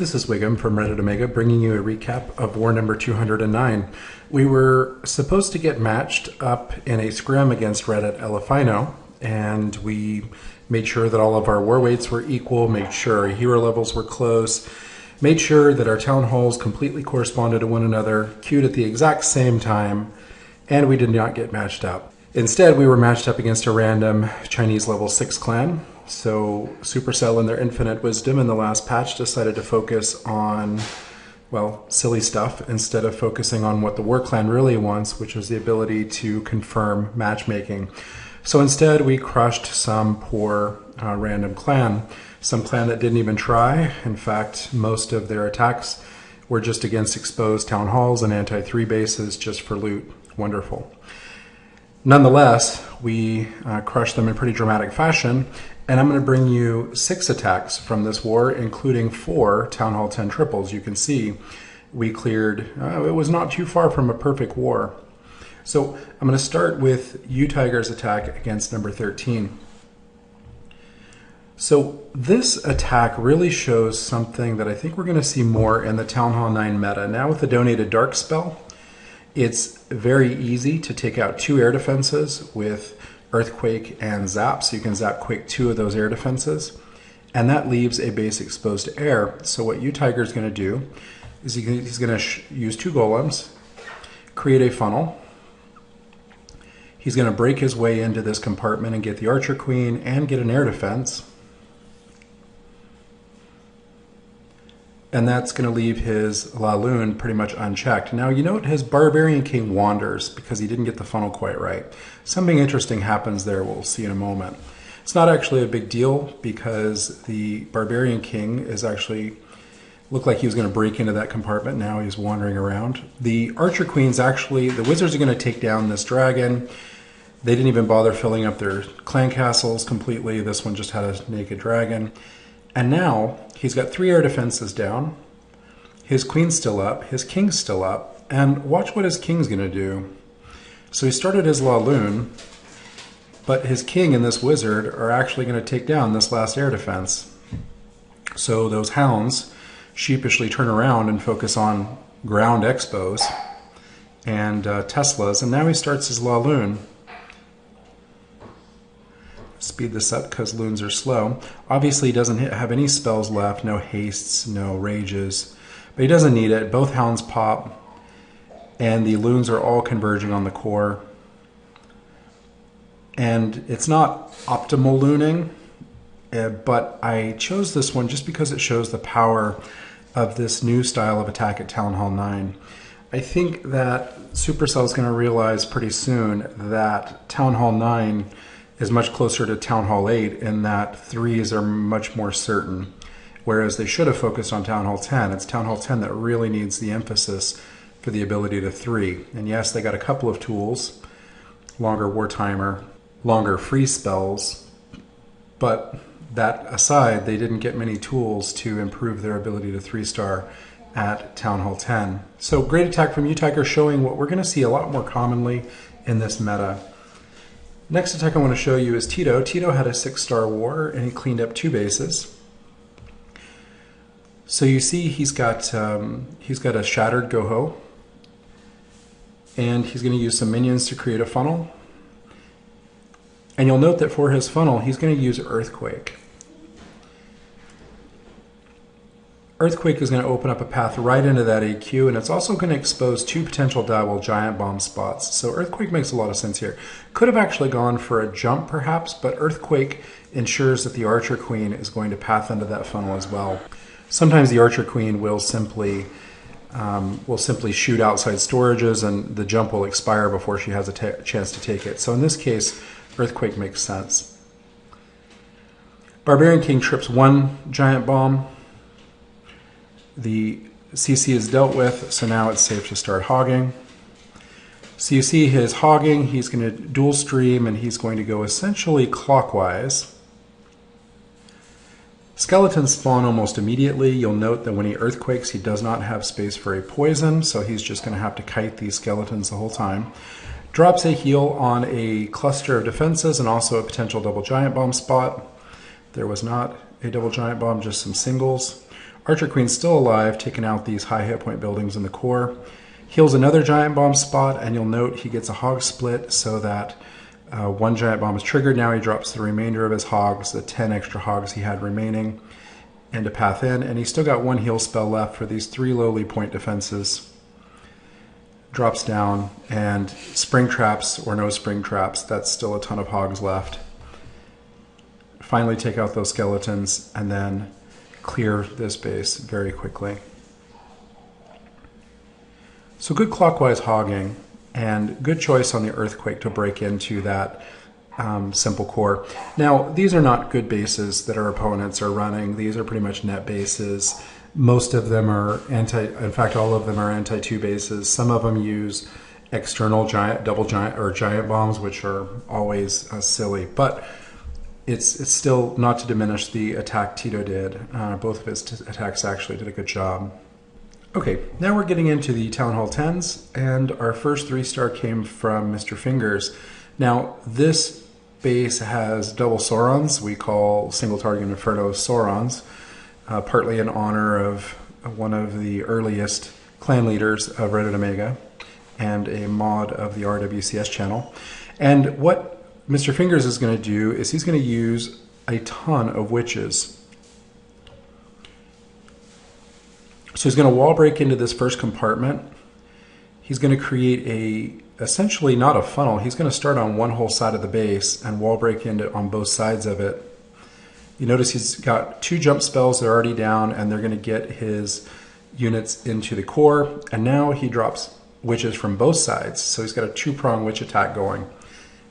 This is Wiggum from Reddit Omega bringing you a recap of war number 209. We were supposed to get matched up in a scrim against Reddit Elephino, and we made sure that all of our war weights were equal, made sure our hero levels were close, made sure that our town halls completely corresponded to one another, queued at the exact same time, and we did not get matched up. Instead, we were matched up against a random Chinese level 6 clan. So Supercell, in their infinite wisdom in the last patch, decided to focus on, well, silly stuff instead of focusing on what the war clan really wants, which is the ability to confirm matchmaking. So instead, we crushed some poor random clan, some clan that didn't even try. In fact, most of their attacks were just against exposed town halls and anti-3 bases just for loot. Wonderful. Nonetheless, we crushed them in pretty dramatic fashion, and I'm going to bring you 6 attacks from this war, including 4 Town Hall 10 triples. You can see we cleared, it was not too far from a perfect war. So I'm going to start with U-Tiger's attack against number 13. So this attack really shows something that I think we're going to see more in the Town Hall 9 meta. Now with the donated Dark spell, it's very easy to take out 2 air defenses with Earthquake and Zap, so you can Zap Quake 2 of those air defenses, and that leaves a base exposed to air. So what U-Tiger is going to do is he's going to use 2 golems, create a funnel. He's going to break his way into this compartment and get the Archer Queen and get an air defense. And that's going to leave his La Lune pretty much unchecked. Now, you note his Barbarian King wanders because he didn't get the funnel quite right. Something interesting happens there, we'll see in a moment. It's not actually a big deal because the Barbarian King is actually, looked like he was going to break into that compartment. Now he's wandering around. The Archer Queen's actually, the Wizards are going to take down this dragon. They didn't even bother filling up their clan castles completely. This one just had a naked dragon. And now he's got 3 air defenses down, his queen's still up, his king's still up, and watch what his king's going to do. So he started his La Lune, but his king and this wizard are actually going to take down this last air defense. So those hounds sheepishly turn around and focus on ground expos and Teslas, and now he starts his La Lune. Speed this up because loons are slow. Obviously he doesn't have any spells left, no hastes, no rages, but he doesn't need it. Both hounds pop and the loons are all converging on the core. And it's not optimal looning, but I chose this one just because it shows the power of this new style of attack at Town Hall 9. I think that Supercell is going to realize pretty soon that Town Hall 9 is much closer to Town Hall 8 in that 3s are much more certain, whereas they should have focused on Town Hall 10. It's Town Hall 10 that really needs the emphasis for the ability to 3. And yes, they got a couple of tools, longer war timer, longer free spells, but that aside, they didn't get many tools to improve their ability to 3-star at Town Hall 10. So great attack from U-Tiger, showing what we're going to see a lot more commonly in this meta. Next attack I want to show you is Tito. Tito had a 6-star war and he cleaned up 2 bases. So you see he's got a shattered Goho, and he's going to use some minions to create a funnel. And you'll note that for his funnel he's going to use Earthquake. Earthquake is going to open up a path right into that AQ, and it's also going to expose 2 potential dieable giant bomb spots. So Earthquake makes a lot of sense here. Could have actually gone for a jump perhaps, but Earthquake ensures that the Archer Queen is going to path into that funnel as well. Sometimes the Archer Queen will simply shoot outside storages and the jump will expire before she has a chance to take it. So in this case, Earthquake makes sense. Barbarian King trips 1 giant bomb. The CC is dealt with, so now it's safe to start hogging. So you see his hogging, he's going to dual stream and he's going to go essentially clockwise. Skeletons spawn almost immediately. You'll note that when he earthquakes, he does not have space for a poison, so he's just going to have to kite these skeletons the whole time. Drops a heal on a cluster of defenses and also a potential double giant bomb spot. There was not a double giant bomb, just some singles. Archer Queen's still alive, taking out these high hit point buildings in the core. Heals another giant bomb spot, and you'll note he gets a hog split so that one giant bomb is triggered. Now he drops the remainder of his hogs, the 10 extra hogs he had remaining, into path in, and he's still got one heal spell left for these 3 lowly point defenses. Drops down, and spring traps or no spring traps, that's still a ton of hogs left. Finally take out those skeletons, and then clear this base very quickly. So good clockwise hogging, and good choice on the Earthquake to break into that simple core. Now, these are not good bases that our opponents are running. These are pretty much net bases. Most of them are in fact, all of them are anti-2 bases. Some of them use external giant, double giant, or giant bombs, which are always silly. But it's still not to diminish the attack Tito did. Both of his attacks actually did a good job. Okay, now we're getting into the Town Hall 10s, and our first 3-star came from MrFingers. Now, this base has double Saurons. We call single target Inferno Saurons, partly in honor of one of the earliest clan leaders of Reddit Omega and a mod of the RWCS channel. And what MrFingers is going to do is he's going to use a ton of witches. So he's going to wall break into this first compartment. He's going to create essentially not a funnel. He's going to start on one whole side of the base and wall break into on both sides of it. You notice he's got 2 jump spells that are already down, and they're going to get his units into the core. And now he drops witches from both sides. So he's got a 2-prong witch attack going.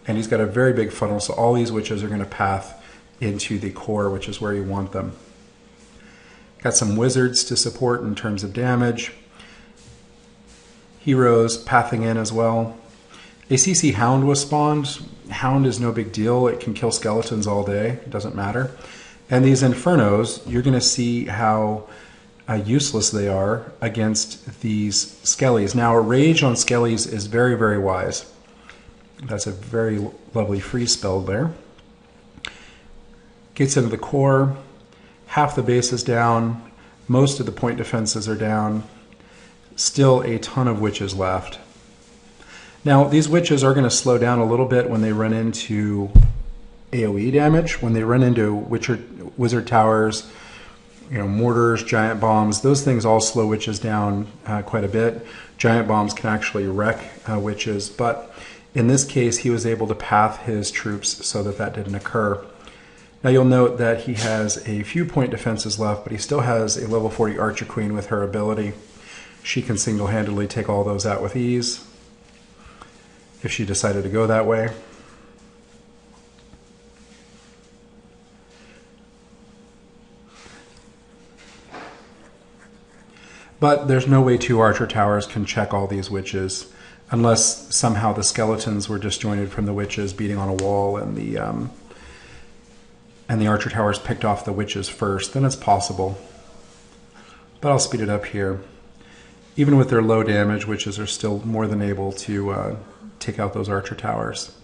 And he's got a very big funnel, so all these witches are going to path into the core, which is where you want them. Got some wizards to support in terms of damage. Heroes pathing in as well. A CC Hound was spawned. Hound is no big deal. It can kill skeletons all day. It doesn't matter. And these Infernos, you're going to see how useless they are against these Skellies. Now, a Rage on Skellies is very, very wise. That's a very lovely freeze spell there. Gets into the core. Half the base is down. Most of the point defenses are down. Still a ton of witches left. Now, these witches are going to slow down a little bit when they run into AoE damage. When they run into wizard towers, mortars, giant bombs, those things all slow witches down quite a bit. Giant bombs can actually wreck witches, but in this case, he was able to path his troops so that that didn't occur. Now you'll note that he has a few point defenses left, but he still has a level 40 Archer Queen with her ability. She can single-handedly take all those out with ease if she decided to go that way. But there's no way 2 Archer Towers can check all these witches unless somehow the skeletons were disjointed from the witches beating on a wall and the Archer Towers picked off the witches first. Then it's possible. But I'll speed it up here. Even with their low damage, witches are still more than able to take out those Archer Towers.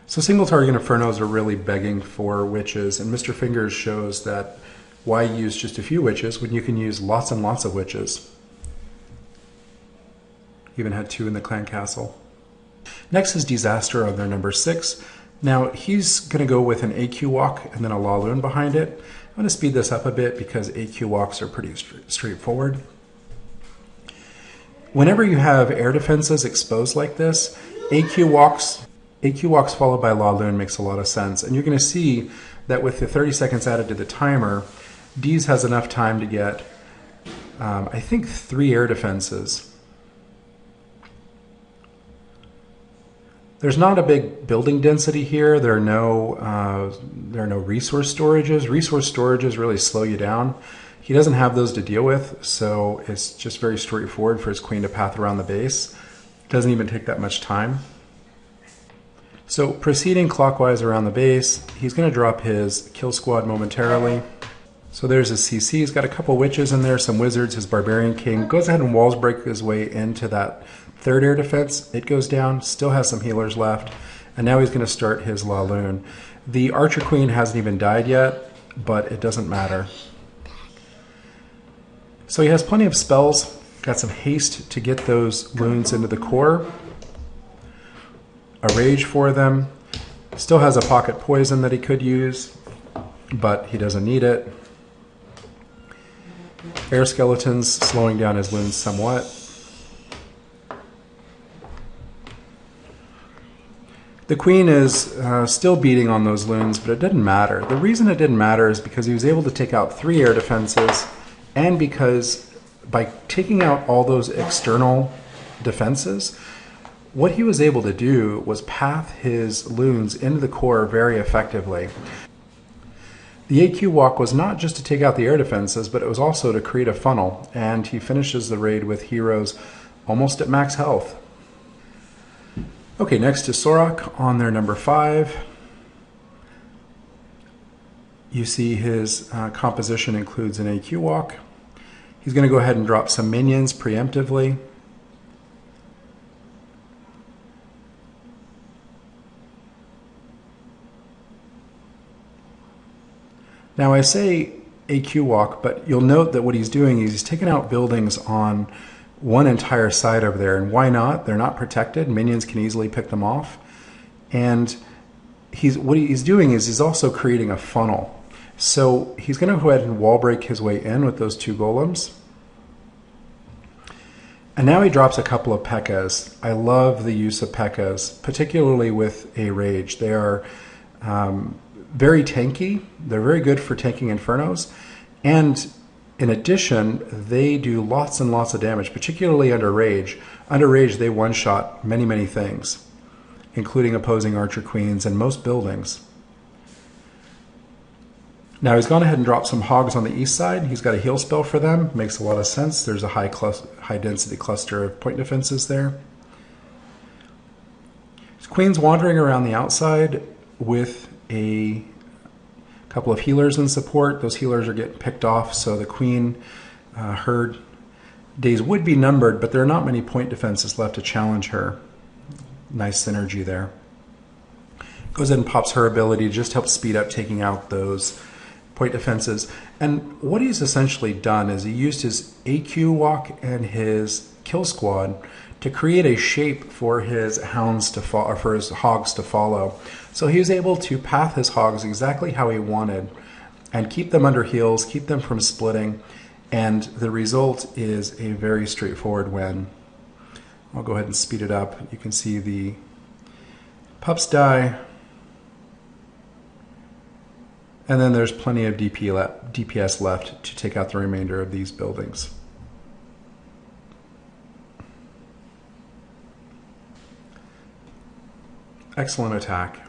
So single target Infernos are really begging for witches, and MrFingers shows that why use just a few witches when you can use lots and lots of witches. Even had 2 in the clan castle. Next is Deezaster on their number 6. Now he's going to go with an AQ walk and then a Laloon behind it. I'm going to speed this up a bit because AQ walks are pretty straightforward. Whenever you have air defenses exposed like this, AQ walks followed by Laloon makes a lot of sense. And you're going to see that with the 30 seconds added to the timer, Deez has enough time to get, I think, 3 air defenses. There's not a big building density here. There are no resource storages. Resource storages really slow you down. He doesn't have those to deal with, so it's just very straightforward for his queen to path around the base. It doesn't even take that much time. So proceeding clockwise around the base, he's going to drop his kill squad momentarily. So there's his CC. He's got a couple witches in there, some wizards. His barbarian king goes ahead and walls break his way into that 3rd air defense. It goes down, still has some healers left, And now he's going to start his La Lune. The Archer Queen hasn't even died yet, but it doesn't matter. So he has plenty of spells, got some haste to get those loons into the core, a rage for them, still has a pocket poison that he could use, but he doesn't need it. Air skeletons slowing down his loons somewhat. The queen is still beating on those loons, but it didn't matter. The reason it didn't matter is because he was able to take out 3 air defenses, and because by taking out all those external defenses, what he was able to do was path his loons into the core very effectively. The AQ walk was not just to take out the air defenses, but it was also to create a funnel, and he finishes the raid with heroes almost at max health. Okay, next is Sorak on their number 5. You see his composition includes an AQ walk. He's going to go ahead and drop some minions preemptively. Now I say AQ walk, but you'll note that what he's doing is he's taking out buildings on one entire side over there, and why not? They're not protected. Minions can easily pick them off. And what he's doing is he's also creating a funnel. So he's going to go ahead and wall break his way in with those 2 golems. And now he drops a couple of P.E.K.K.A.s. I love the use of P.E.K.K.A.s, particularly with a rage. They are very tanky. They're very good for tanking infernos. And in addition, they do lots and lots of damage, particularly under rage. Under rage, they one-shot many, many things, including opposing archer queens and most buildings. Now he's gone ahead and dropped some hogs on the east side. He's got a heal spell for them. Makes a lot of sense. There's a high density cluster of point defenses there. His queen's wandering around the outside with a couple of healers in support. Those healers are getting picked off, so the queen her days would be numbered, but there are not many point defenses left to challenge her. Nice synergy there. Goes ahead and pops her ability to just help speed up taking out those point defenses. And what he's essentially done is he used his AQ walk and his kill squad to create a shape for his hounds to follow, or for his hogs to follow. So he was able to path his hogs exactly how he wanted and keep them under heals, keep them from splitting, and the result is a very straightforward win. I'll go ahead and speed it up. You can see the pups die, and then there's plenty of DPS left to take out the remainder of these buildings. Excellent attack.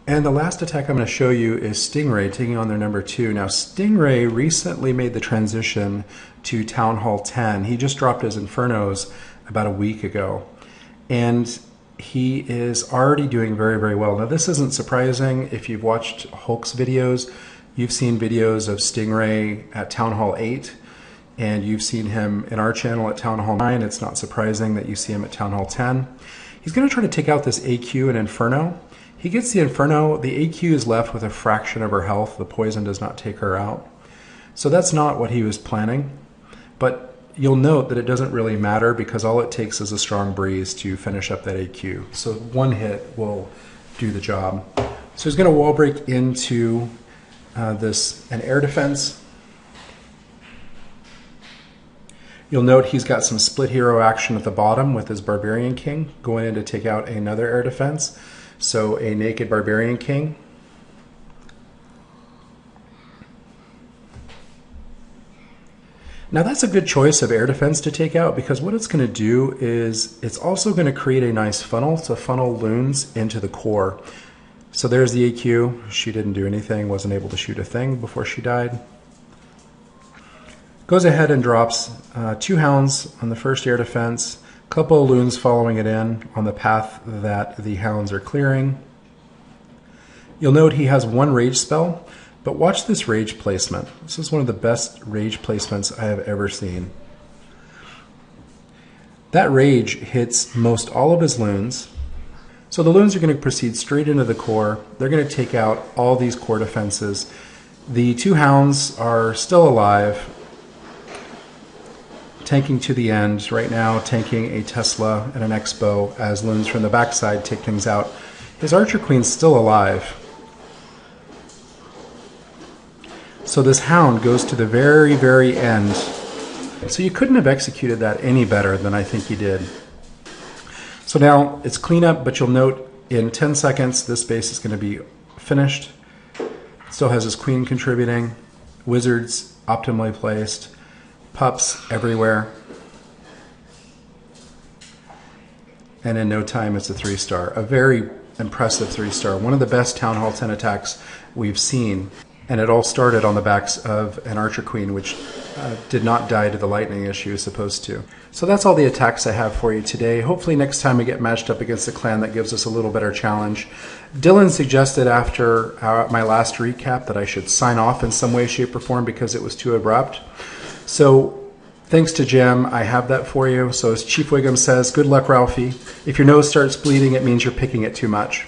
And the last attack I'm going to show you is Stingray taking on their number 2. Now Stingray recently made the transition to Town Hall 10. He just dropped his Infernos about a week ago. And he is already doing very, very well. Now this isn't surprising. If you've watched Hulk's videos, you've seen videos of Stingray at Town Hall 8. And you've seen him in our channel at Town Hall 9. It's not surprising that you see him at Town Hall 10. He's going to try to take out this AQ and Inferno. He gets the Inferno. The AQ is left with a fraction of her health. The poison does not take her out. So that's not what he was planning. But you'll note that it doesn't really matter because all it takes is a strong breeze to finish up that AQ. So one hit will do the job. So he's going to wall break into an air defense. You'll note he's got some split hero action at the bottom with his Barbarian King going in to take out another air defense. So a naked Barbarian King. Now that's a good choice of air defense to take out because what it's going to do is it's also going to create a nice funnel to funnel loons into the core. So there's the AQ. She didn't do anything, wasn't able to shoot a thing before she died. Goes ahead and drops 2 hounds on the first air defense, a couple of loons following it in on the path that the hounds are clearing. You'll note he has 1 rage spell, but watch this rage placement. This is one of the best rage placements I have ever seen. That rage hits most all of his loons. So the loons are going to proceed straight into the core. They're going to take out all these core defenses. The two hounds are still alive, tanking to the end. Right now, tanking a Tesla and an Expo as loons from the backside take things out. His Archer Queen's still alive. So this hound goes to the very, very end. So you couldn't have executed that any better than I think you did. So now it's cleanup, but you'll note in 10 seconds this base is going to be finished. Still has his queen contributing, wizards optimally placed, pups everywhere. And in no time it's a 3-star. A very impressive 3-star. One of the best Town Hall 10 attacks we've seen. And it all started on the backs of an Archer Queen, which did not die to the lightning as she was supposed to. So that's all the attacks I have for you today. Hopefully next time we get matched up against a clan that gives us a little better challenge. Dylan suggested after my last recap that I should sign off in some way, shape, or form because it was too abrupt. So thanks to Jim, I have that for you. So as Chief Wiggum says, good luck, Ralphie. If your nose starts bleeding, it means you're picking it too much.